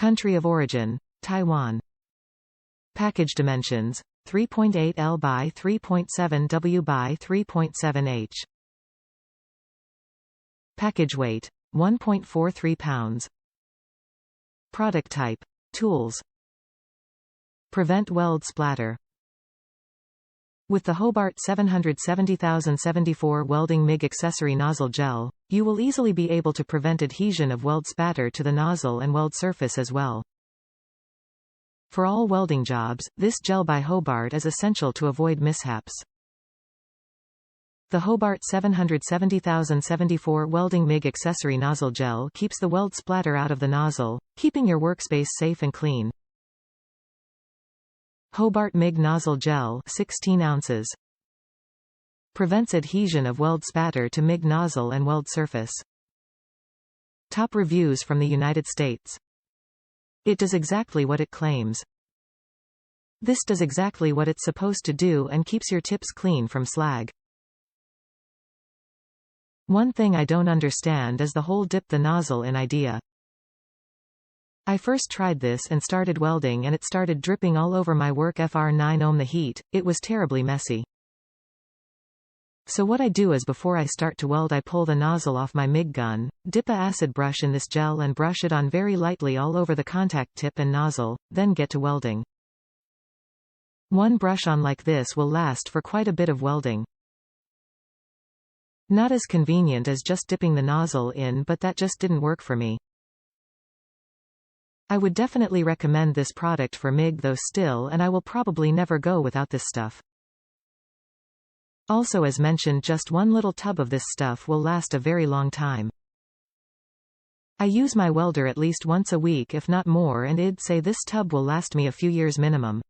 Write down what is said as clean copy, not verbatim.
Country of origin: Taiwan. Package dimensions: 3.8 L by 3.7 W by 3.7 H. Package weight: 1.43 pounds. Product type: tools. Prevent weld splatter. With the HOBART 770074 Welding Mig Accessory Nozzle Gel, you will easily be able to prevent adhesion of weld spatter to the nozzle and weld surface as well. For all welding jobs, this gel by HOBART is essential to avoid mishaps. The HOBART 770074 Welding Mig Accessory Nozzle Gel keeps the weld splatter out of the nozzle, keeping your workspace safe and clean. HOBART MIG Nozzle Gel 16 ounces. Prevents adhesion of weld spatter to MIG nozzle and weld surface. Top reviews from the United States. It does exactly what it claims. This does exactly what it's supposed to do and keeps your tips clean from slag. One thing I don't understand is the whole dip the nozzle in idea. I first tried this and started welding and it started dripping all over my work FR9 ohm the heat. It was terribly messy. So what I do is before I start to weld I pull the nozzle off my MIG gun, dip a acid brush in this gel and brush it on very lightly all over the contact tip and nozzle, then get to welding. One brush on like this will last for quite a bit of welding. Not as convenient as just dipping the nozzle in, but that just didn't work for me. I would definitely recommend this product for MIG though still, and I will probably never go without this stuff. Also, as mentioned, just one little tub of this stuff will last a very long time. I use my welder at least once a week if not more, and I'd say this tub will last me a few years minimum.